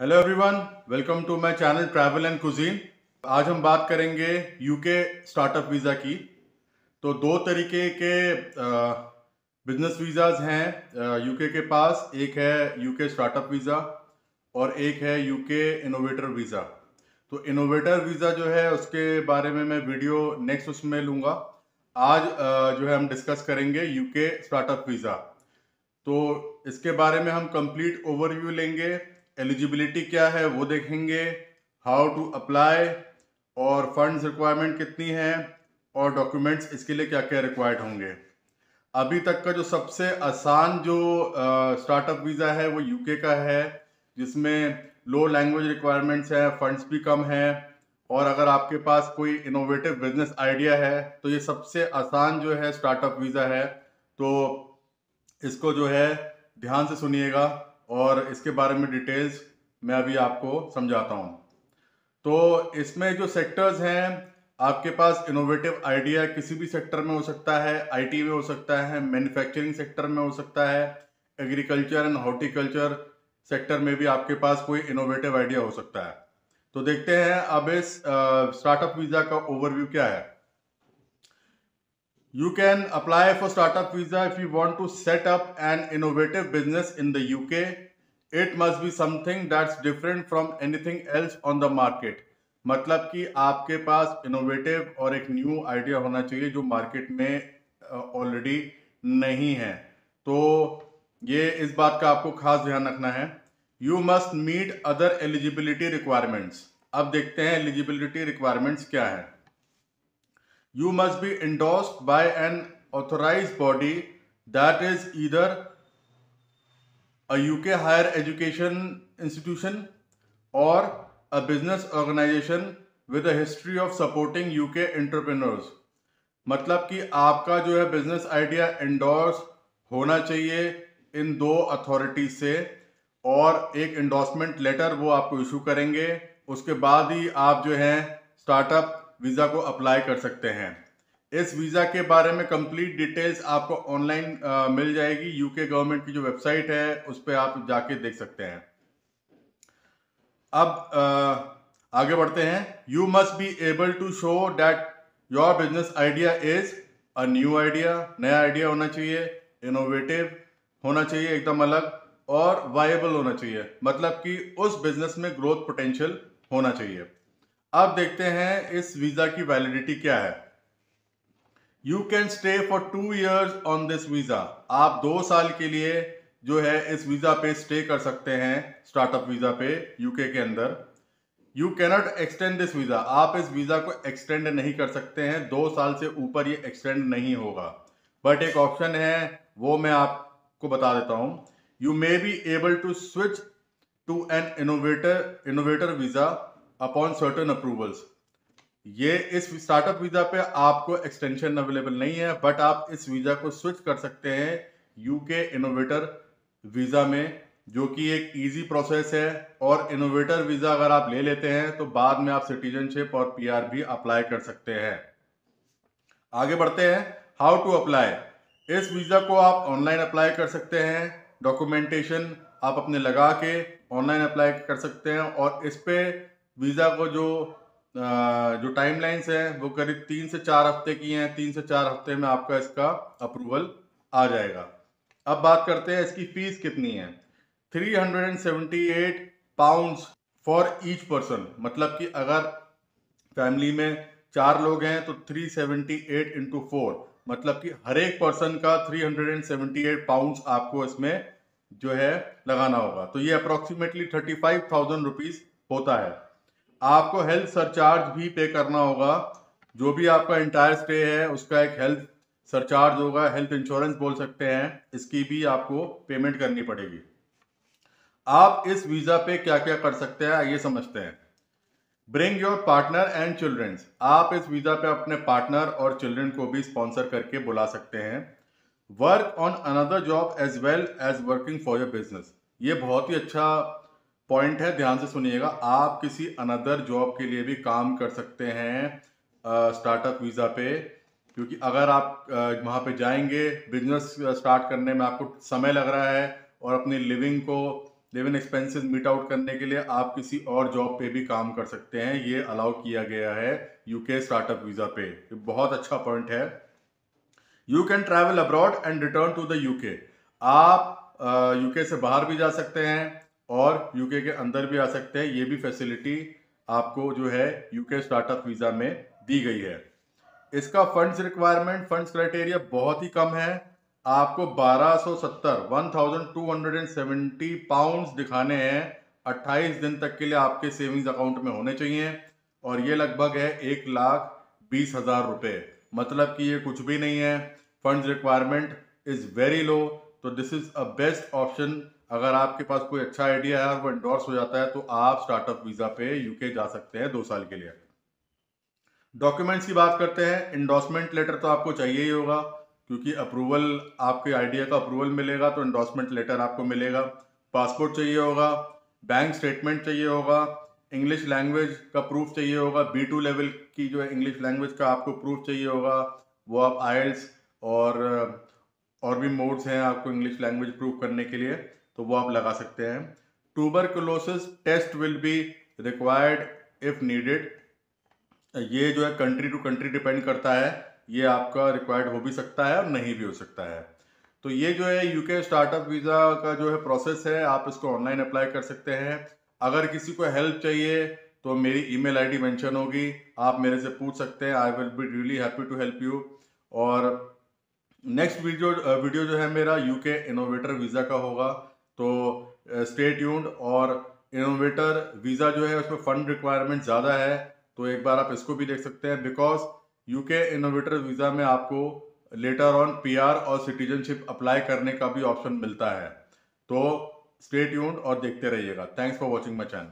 Hello everyone, welcome to my channel travel and cuisine. आज हम बात करेंगे यूके स्टार्टअप वीज़ा की। तो दो तरीके के बिजनेस वीज़ाज हैं यूके के पास। एक है यूके स्टार्टअप वीज़ा और एक है यूके इनोवेटर वीज़ा। तो इनोवेटर वीज़ा जो है उसके बारे में मैं वीडियो नेक्स्ट उसमें लूँगा। आज जो है हम डिस्कस करेंगे यूके स्टार्टअप वीज़ा। तो इसके बारे में हम कंप्लीट ओवरव्यू लेंगे। एलिजिबिलिटी क्या है वो देखेंगे, हाउ टू अप्लाई और फंड्स रिक्वायरमेंट कितनी है और डॉक्यूमेंट्स इसके लिए क्या क्या रिक्वायर्ड होंगे। अभी तक का जो सबसे आसान जो स्टार्टअप वीज़ा है वो यूके का है, जिसमें लो लैंग्वेज रिक्वायरमेंट्स है, फंड्स भी कम है और अगर आपके पास कोई इनोवेटिव बिजनेस आइडिया है तो ये सबसे आसान जो है स्टार्टअप वीज़ा है। तो इसको जो है ध्यान से सुनिएगा और इसके बारे में डिटेल्स मैं अभी आपको समझाता हूँ। तो इसमें जो सेक्टर्स हैं, आपके पास इनोवेटिव आइडिया किसी भी सेक्टर में हो सकता है, आईटी में हो सकता है, मैन्युफैक्चरिंग सेक्टर में हो सकता है, एग्रीकल्चर एंड हॉर्टिकल्चर सेक्टर में भी आपके पास कोई इनोवेटिव आइडिया हो सकता है। तो देखते हैं अब इस स्टार्टअप वीज़ा का ओवरव्यू क्या है। You can apply for startup visa if you want to set up an innovative business in the UK. It must be something that's different from anything else on the market. मतलब कि आपके पास innovative और एक new idea होना चाहिए जो market में already नहीं है। तो ये इस बात का आपको खास ध्यान रखना है। You must meet other eligibility requirements. अब देखते हैं एलिजिबिलिटी रिक्वायरमेंट्स क्या है। You must be endorsed by an authorized body that is either a UK higher education institution or a business organization with a history of supporting UK entrepreneurs। मतलब कि आपका जो है बिजनेस आइडिया एंडोर्स होना चाहिए इन दो अथॉरिटी से और एक एंडोर्समेंट लेटर वो आपको इशू करेंगे। उसके बाद ही आप जो है स्टार्टअप वीज़ा को अप्लाई कर सकते हैं। इस वीज़ा के बारे में कंप्लीट डिटेल्स आपको ऑनलाइन मिल जाएगी। यूके गवर्नमेंट की जो वेबसाइट है उस पर आप जाके देख सकते हैं। अब आगे बढ़ते हैं। You must be able to show that your business idea is a new idea. नया आइडिया होना चाहिए, इनोवेटिव होना चाहिए, एकदम अलग, और वायबल होना चाहिए। मतलब कि उस बिजनेस में ग्रोथ पोटेंशियल होना चाहिए। अब देखते हैं इस वीज़ा की वैलिडिटी क्या है। You can stay for 2 years on this visa. आप 2 साल के लिए जो है इस वीज़ा पे स्टे कर सकते हैं, स्टार्टअप वीज़ा पे यूके के अंदर। You cannot extend this visa. आप इस वीज़ा को एक्सटेंड नहीं कर सकते हैं, 2 साल से ऊपर ये एक्सटेंड नहीं होगा। बट एक ऑप्शन है, वो मैं आपको बता देता हूँ। You may be able to switch to an innovator visa upon certain approvals. ये इस स्टार्टअप वीजा पे आपको एक्सटेंशन अवेलेबल नहीं है, बट आप इस वीजा को स्विच कर सकते हैं यूके इनोवेटर वीजा में, जो कि एक इजी प्रोसेस है। और इनोवेटर वीजा अगर आप ले लेते हैं तो बाद में आप सिटीजनशिप और पीआर भी अप्लाई कर सकते हैं। आगे बढ़ते हैं, हाउ टू अप्लाई। इस वीजा को आप ऑनलाइन अप्लाई कर सकते हैं। डॉक्यूमेंटेशन आप अपने लगा के ऑनलाइन अप्लाई कर सकते हैं और इस पे वीजा को जो टाइमलाइंस है वो करीब 3 से 4 हफ्ते की हैं। 3 से 4 हफ्ते में आपका इसका अप्रूवल आ जाएगा। अब बात करते हैं इसकी फीस कितनी है। 378 पाउंड्स फॉर ईच पर्सन। मतलब कि अगर फैमिली में 4 लोग हैं तो 378 इंटू 4, मतलब कि हर एक पर्सन का 378 पाउंड्स आपको इसमें जो है लगाना होगा। तो ये अप्रोक्सीमेटली 35,000 रुपीज होता है। आपको हेल्थ सरचार्ज भी पे करना होगा। जो भी आपका इंटायर स्टे है उसका एक हेल्थ सरचार्ज होगा, हेल्थ इंश्योरेंस बोल सकते हैं, इसकी भी आपको पेमेंट करनी पड़ेगी। आप इस वीजा पे क्या क्या कर सकते हैं आइए समझते हैं। Bring your partner and childrens. आप इस वीजा पे अपने पार्टनर और चिल्ड्रन को भी स्पॉन्सर करके बुला सकते हैं। Work on another job as well as working for your business. ये बहुत ही अच्छा पॉइंट है, ध्यान से सुनिएगा। आप किसी अनदर जॉब के लिए भी काम कर सकते हैं स्टार्टअप वीज़ा पे, क्योंकि अगर आप वहाँ पे जाएंगे, बिजनेस स्टार्ट करने में आपको समय लग रहा है और अपनी लिविंग को लिविंग एक्सपेंसेस मीट आउट करने के लिए आप किसी और जॉब पे भी काम कर सकते हैं, ये अलाउ किया गया है यूके स्टार्टअप वीज़ा पे। ये बहुत अच्छा पॉइंट है। You can travel abroad and return to the UK. आप यूके से बाहर भी जा सकते हैं और यूके के अंदर भी आ सकते हैं, ये भी फैसिलिटी आपको जो है यूके स्टार्टअप वीज़ा में दी गई है। इसका फंड्स रिक्वायरमेंट, फंड्स क्राइटेरिया बहुत ही कम है। आपको 1270 पाउंड्स दिखाने हैं 28 दिन तक के लिए, आपके सेविंग्स अकाउंट में होने चाहिए, और ये लगभग है 1,20,000 रुपये। मतलब कि ये कुछ भी नहीं है। Funds requirement is very low, तो this is a best option. अगर आपके पास कोई अच्छा आइडिया है और वो एंडोर्स हो जाता है तो आप स्टार्टअप वीज़ा पे यूके जा सकते हैं 2 साल के लिए। डॉक्यूमेंट्स की बात करते हैं। इंडोर्समेंट लेटर तो आपको चाहिए ही होगा, क्योंकि अप्रूवल, आपके आइडिया का अप्रूवल मिलेगा तो इंडोर्समेंट लेटर आपको मिलेगा। पासपोर्ट चाहिए होगा, बैंक स्टेटमेंट चाहिए होगा, इंग्लिश लैंग्वेज का प्रूफ चाहिए होगा, B2 लेवल की जो है इंग्लिश लैंग्वेज का आपको प्रूफ चाहिए होगा। वो आप आइल्स और भी मोड्स हैं आपको इंग्लिश लैंग्वेज प्रूफ करने के लिए, तो वो आप लगा सकते हैं। Tuberculosis test will be required if needed. ये जो है कंट्री टू कंट्री डिपेंड करता है, ये आपका रिक्वायर्ड हो भी सकता है और नहीं भी हो सकता है। तो ये जो है यूके स्टार्टअप वीज़ा का जो है प्रोसेस है, आप इसको ऑनलाइन अप्लाई कर सकते हैं। अगर किसी को हेल्प चाहिए तो मेरी ईमेल आईडी मेंशन होगी, आप मेरे से पूछ सकते हैं। I will be really happy to help you. और नेक्स्ट वीडियो जो है मेरा यूके इनोवेटर वीज़ा का होगा, तो स्टे ट्यून्ड। और इनोवेटर वीज़ा जो है उसमें फ़ंड रिक्वायरमेंट ज़्यादा है, तो एक बार आप इसको भी देख सकते हैं, बिकॉज यूके इनोवेटर वीज़ा में आपको लेटर ऑन पीआर और सिटीजनशिप अप्लाई करने का भी ऑप्शन मिलता है। तो स्टे ट्यून्ड और देखते रहिएगा। Thanks for watching my channel.